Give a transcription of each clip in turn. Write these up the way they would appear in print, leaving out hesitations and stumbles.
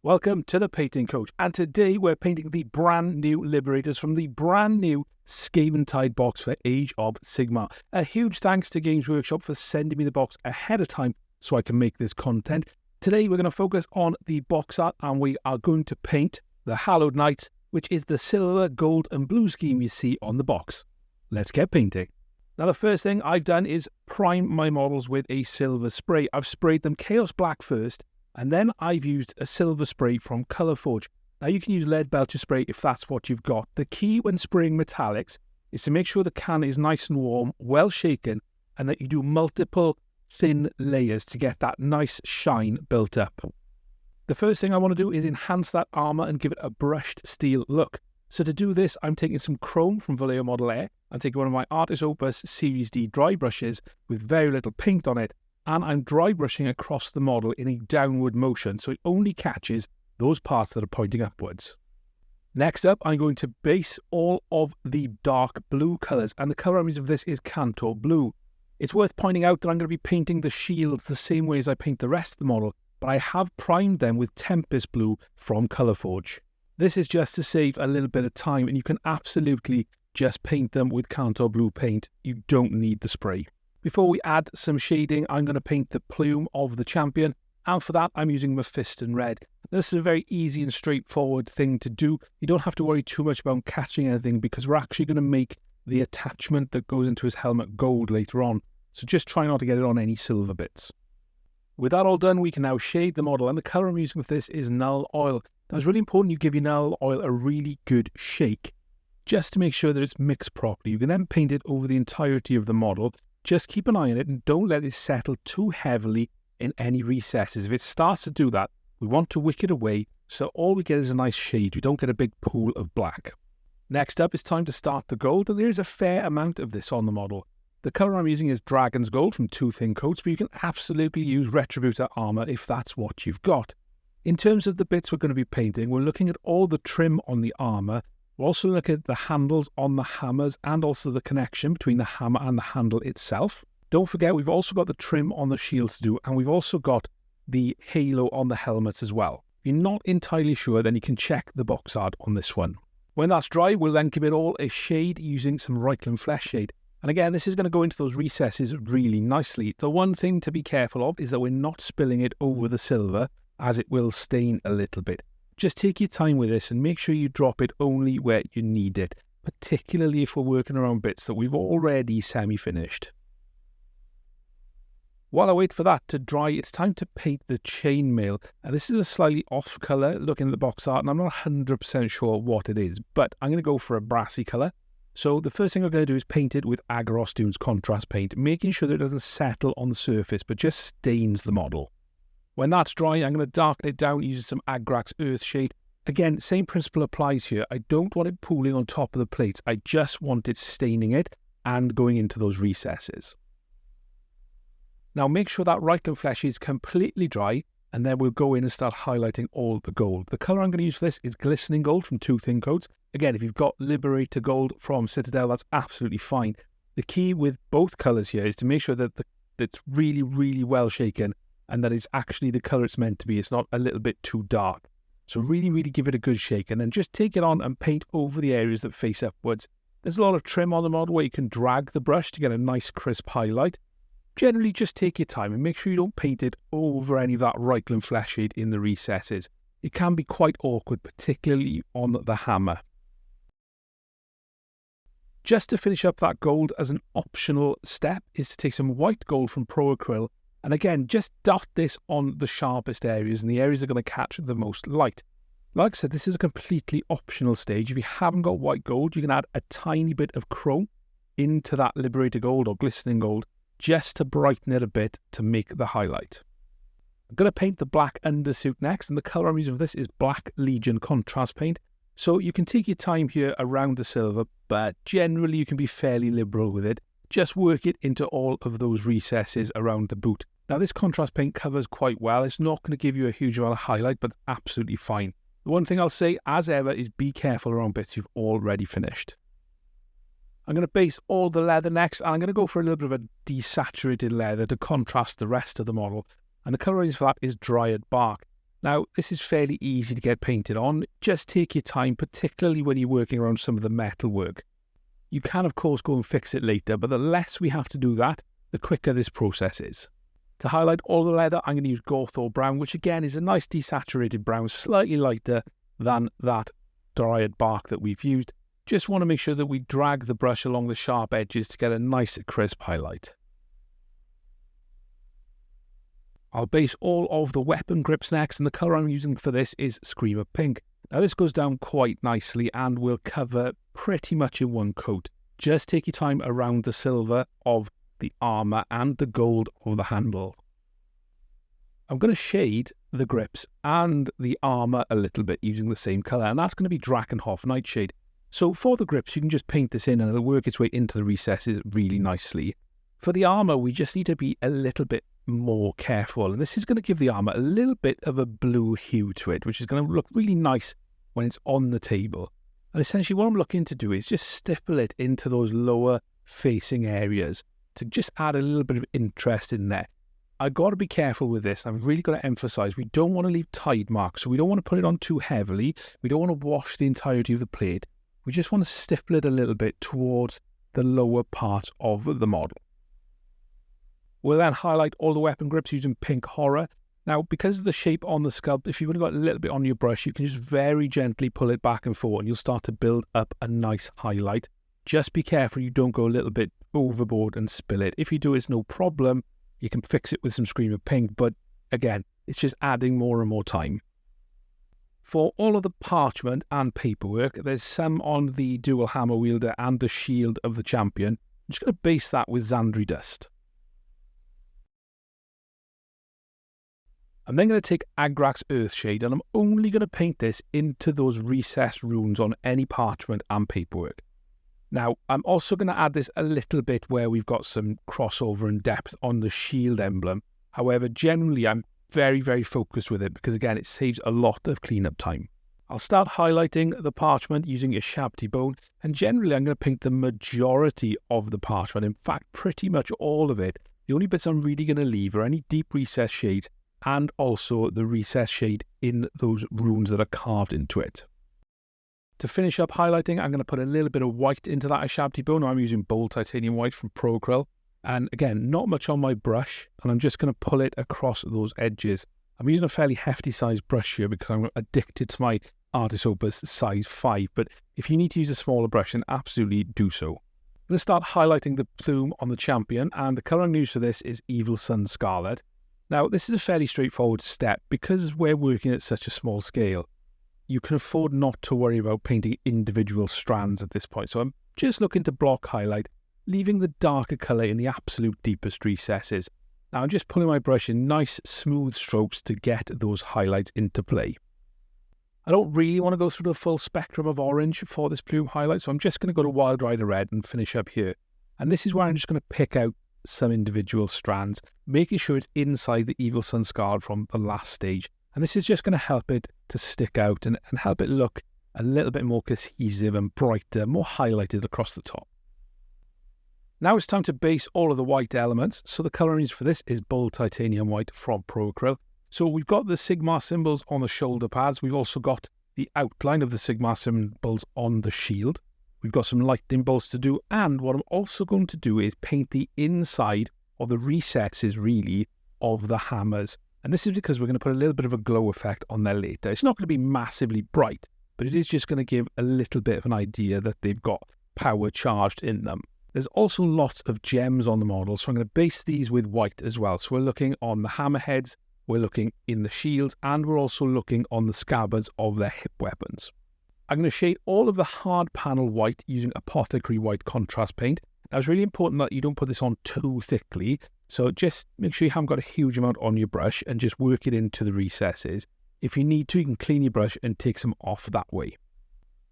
Welcome to the Painting Coach, and today we're painting the brand new Liberators from the brand new Skaventide box for Age of Sigmar. A huge thanks to Games Workshop for sending me the box ahead of time so I can make this content. Today we're going to focus on the box art and we are going to paint the Hallowed Knights, which is the silver, gold and blue scheme you see on the box. Let's get painting. Now the first thing I've done is prime my models with a silver spray. I've sprayed them Chaos Black first, and then I've used a silver spray from Colourforge. Now you can use lead belcher spray if that's what you've got. The key when spraying metallics is to make sure the can is nice and warm, well shaken, and that you do multiple thin layers to get that nice shine built up. The first thing I want to do is enhance that armour and give it a brushed steel look. So to do this, I'm taking some chrome from Vallejo Model Air. I'm taking one of my Artist Opus Series D dry brushes with very little paint on it, and I'm dry brushing across the model in a downward motion so it only catches those parts that are pointing upwards. Next up, I'm going to base all of the dark blue colours, and the colour I'm using for this is Kantor Blue. It's worth pointing out that I'm going to be painting the shields the same way as I paint the rest of the model, but I have primed them with Tempest Blue from Colourforge. This is just to save a little bit of time, and you can absolutely just paint them with Kantor Blue paint. You don't need the spray. Before we add some shading, I'm going to paint the plume of the champion, and for that I'm using Mephiston Red. This is a very easy and straightforward thing to do. You don't have to worry too much about catching anything because we're actually going to make the attachment that goes into his helmet gold later on, so just try not to get it on any silver bits. With that all done, we can now shade the model, and the colour I'm using with this is Nuln Oil. Now it's really important you give your Nuln Oil a really good shake, just to make sure that it's mixed properly. You can then paint it over the entirety of the model. Just keep an eye on it and don't let it settle too heavily in any recesses. If it starts to do that, we want to wick it away so all we get is a nice shade. We don't get a big pool of black. Next up, it's time to start the gold, and there is a fair amount of this on the model. The colour I'm using is Dragon's Gold from Two Thin Coats, but you can absolutely use Retributor armour if that's what you've got. In terms of the bits we're going to be painting, we're looking at all the trim on the armour. We'll also look at the handles on the hammers and also the connection between the hammer and the handle itself. Don't forget, we've also got the trim on the shields to do, and we've also got the halo on the helmets as well. If you're not entirely sure, then you can check the box art on this one. When that's dry, we'll then give it all a shade using some Reikland Fleshshade. And again, this is going to go into those recesses really nicely. The one thing to be careful of is that we're not spilling it over the silver, as it will stain a little bit. Just take your time with this and make sure you drop it only where you need it, particularly if we're working around bits that we've already semi-finished. While I wait for that to dry, it's time to paint the chainmail. And this is a slightly off colour looking at the box art, and I'm not 100% sure what it is, but I'm going to go for a brassy colour. So the first thing we're going to do is paint it with Aggaros Dunes contrast paint, making sure that it doesn't settle on the surface, but just stains the model. When that's dry, I'm going to darken it down using some Agrax Earthshade. Again, same principle applies here. I don't want it pooling on top of the plates. I just want it staining it and going into those recesses. Now make sure that Reikland Fleshshade is completely dry, and then we'll go in and start highlighting all the gold. The colour I'm going to use for this is Glistening Gold from Two Thin Coats. Again, if you've got Liberator Gold from Citadel, that's absolutely fine. The key with both colours here is to make sure that it's really, really well shaken, and that is actually the colour it's meant to be. It's not a little bit too dark. So really, really give it a good shake, and then just take it on and paint over the areas that face upwards. There's a lot of trim on the model where you can drag the brush to get a nice crisp highlight. Generally, just take your time and make sure you don't paint it over any of that Reikland Fleshshade in the recesses. It can be quite awkward, particularly on the hammer. Just to finish up that gold, as an optional step, is to take some white gold from Pro Acryl. And again, just dot this on the sharpest areas and the areas that are going to catch the most light. Like I said, this is a completely optional stage. If you haven't got white gold, you can add a tiny bit of chrome into that Liberator Gold or Glistening Gold just to brighten it a bit to make the highlight. I'm going to paint the black undersuit next, and the colour I'm using for this is Black Legion contrast paint. So you can take your time here around the silver, but generally you can be fairly liberal with it. Just work it into all of those recesses around the boot. Now this contrast paint covers quite well. It's not going to give you a huge amount of highlight, but absolutely fine. The one thing I'll say, as ever, is be careful around bits you've already finished. I'm going to base all the leather next, and I'm going to go for a little bit of a desaturated leather to contrast the rest of the model. And the colour for that is Dryad Bark. Now, this is fairly easy to get painted on. Just take your time, particularly when you're working around some of the metal work. You can, of course, go and fix it later, but the less we have to do that, the quicker this process is. To highlight all the leather, I'm going to use Gawthor Brown, which again is a nice desaturated brown, slightly lighter than that dryad bark that we've used. Just want to make sure that we drag the brush along the sharp edges to get a nice crisp highlight. I'll base all of the weapon grips next, and the colour I'm using for this is Screamer Pink. Now this goes down quite nicely and will cover pretty much in one coat. Just take your time around the silver of the armour and the gold of the handle. I'm going to shade the grips and the armour a little bit using the same colour, and that's going to be Drakenhof Nightshade. So for the grips, you can just paint this in and it'll work its way into the recesses really nicely. For the armour, we just need to be a little bit more careful, and this is going to give the armour a little bit of a blue hue to it, which is going to look really nice when it's on the table. And essentially what I'm looking to do is just stipple it into those lower facing areas to just add a little bit of interest in there. I've got to be careful with this. I've really got to emphasise we don't want to leave tide marks, so we don't want to put it on too heavily. We don't want to wash the entirety of the plate. We just want to stipple it a little bit towards the lower part of the model. We'll then highlight all the weapon grips using Pink Horror. Now, because of the shape on the sculpt, if you've only got a little bit on your brush, you can just very gently pull it back and forth and you'll start to build up a nice highlight. Just be careful you don't go a little bit overboard and spill it. If you do, it's no problem. You can fix it with some Screamer Pink, but again, it's just adding more and more time. For all of the parchment and paperwork, there's some on the dual hammer wielder and the shield of the champion. I'm just going to base that with Zandri Dust. I'm then going to take Agrax Earthshade, and I'm only going to paint this into those recessed runes on any parchment and paperwork. Now, I'm also going to add this a little bit where we've got some crossover and depth on the shield emblem. However, generally I'm very, very focused with it because, again, it saves a lot of cleanup time. I'll start highlighting the parchment using a Shabti bone, and generally I'm going to paint the majority of the parchment. In fact, pretty much all of it. The only bits I'm really going to leave are any deep recessed shades and also the recessed shade in those runes that are carved into it. To finish up highlighting, I'm going to put a little bit of white into that Shabti bone. I'm using Bold Titanium White from Procryl. And again, not much on my brush, and I'm just going to pull it across those edges. I'm using a fairly hefty size brush here because I'm addicted to my Artis Opus size 5, but if you need to use a smaller brush, then absolutely do so. I'm going to start highlighting the plume on the champion, and the colour I'm using for this is Evil Sun Scarlet. Now, this is a fairly straightforward step because we're working at such a small scale. You can afford not to worry about painting individual strands at this point, so I'm just looking to block highlight, leaving the darker colour in the absolute deepest recesses. Now I'm just pulling my brush in nice smooth strokes to get those highlights into play. I don't really want to go through the full spectrum of orange for this plume highlight, so I'm just going to go to Wild Rider Red and finish up here. And this is where I'm just going to pick out some individual strands, making sure it's inside the Evil Sun Scarlet from the last stage. And this is just going to help it to stick out and help it look a little bit more cohesive and brighter, more highlighted across the top. Now it's time to base all of the white elements. So the colour for this is Bold Titanium White from Procryl. So we've got the Sigmar symbols on the shoulder pads. We've also got the outline of the Sigmar symbols on the shield. We've got some lightning bolts to do. And what I'm also going to do is paint the inside or the recesses really of the hammers. And this is because we're going to put a little bit of a glow effect on there later. It's not going to be massively bright, but it is just going to give a little bit of an idea that they've got power charged in them. There's also lots of gems on the model, so I'm going to base these with white as well. So we're looking on the hammerheads, we're looking in the shields, and we're also looking on the scabbards of their hip weapons. I'm going to shade all of the hard panel white using Apothecary White contrast paint. Now it's really important that you don't put this on too thickly, so just make sure you haven't got a huge amount on your brush and just work it into the recesses. If you need to, you can clean your brush and take some off that way.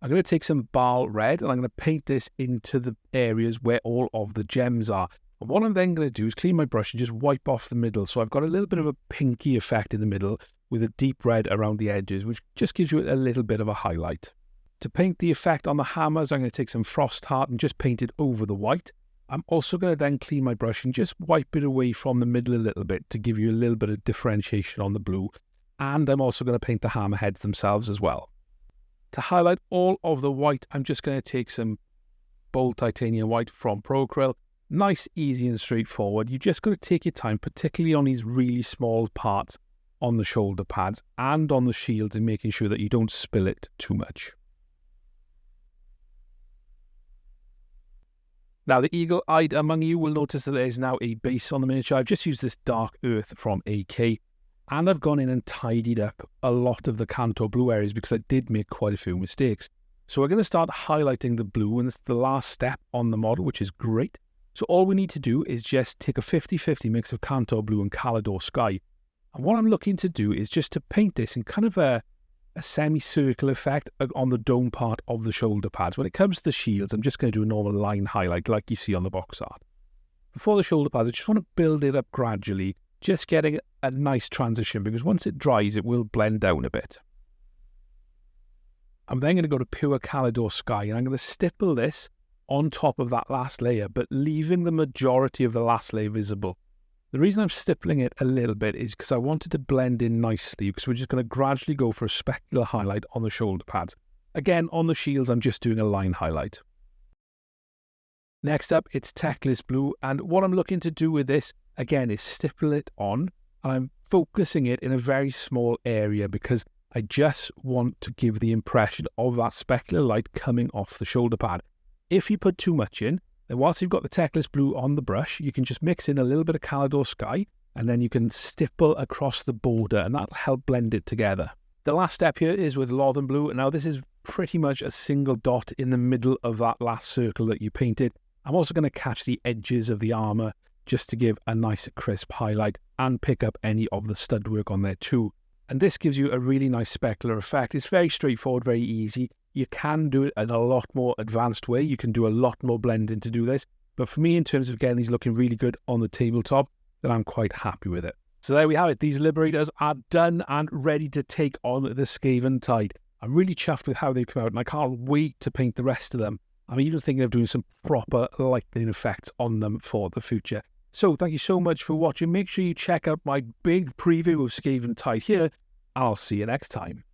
I'm going to take some Baal Red and I'm going to paint this into the areas where all of the gems are. And what I'm then going to do is clean my brush and just wipe off the middle. So I've got a little bit of a pinky effect in the middle with a deep red around the edges, which just gives you a little bit of a highlight. To paint the effect on the hammers, I'm going to take some Frost Heart and just paint it over the white. I'm also going to then clean my brush and just wipe it away from the middle a little bit to give you a little bit of differentiation on the blue. And I'm also going to paint the hammerheads themselves as well. To highlight all of the white, I'm just going to take some bold titanium white from Procryl. Nice, easy and straightforward. You just got to take your time, particularly on these really small parts on the shoulder pads and on the shields, and making sure that you don't spill it too much. Now, the eagle-eyed among you will notice that there is now a base on the miniature. I've just used this dark earth from AK, and I've gone in and tidied up a lot of the Kantor Blue areas because I did make quite a few mistakes. So we're going to start highlighting the blue, and it's the last step on the model, which is great. So all we need to do is just take a 50-50 mix of Kantor Blue and Caledor Sky. And what I'm looking to do is just to paint this in kind of a semi-circle effect on the dome part of the shoulder pads. When it comes to the shields, I'm just going to do a normal line highlight like you see on the box art. Before the shoulder pads, I just want to build it up gradually, just getting a nice transition, because once it dries, it will blend down a bit. I'm then going to go to pure Caledor Sky, and I'm going to stipple this on top of that last layer, but leaving the majority of the last layer visible. The reason I'm stippling it a little bit is because I want it to blend in nicely, because we're just going to gradually go for a specular highlight on the shoulder pads. Again, on the shields, I'm just doing a line highlight. Next up, it's Teclis Blue, and what I'm looking to do with this, again, is stipple it on, and I'm focusing it in a very small area because I just want to give the impression of that specular light coming off the shoulder pad. If you put too much in, then whilst you've got the Teclis Blue on the brush, you can just mix in a little bit of Caledor Sky, and then you can stipple across the border, and that'll help blend it together. The last step here is with Lothern Blue. Now, this is pretty much a single dot in the middle of that last circle that you painted. I'm also going to catch the edges of the armour just to give a nice crisp highlight and pick up any of the stud work on there too. And this gives you a really nice specular effect. It's very straightforward, very easy. You can do it in a lot more advanced way. You can do a lot more blending to do this. But for me, in terms of getting these looking really good on the tabletop, then I'm quite happy with it. So there we have it. These Liberators are done and ready to take on the Skaventide. I'm really chuffed with how they've come out, and I can't wait to paint the rest of them. I'm even thinking of doing some proper lightning effects on them for the future. So thank you so much for watching. Make sure you check out my big preview of Skaventide here, and I'll see you next time.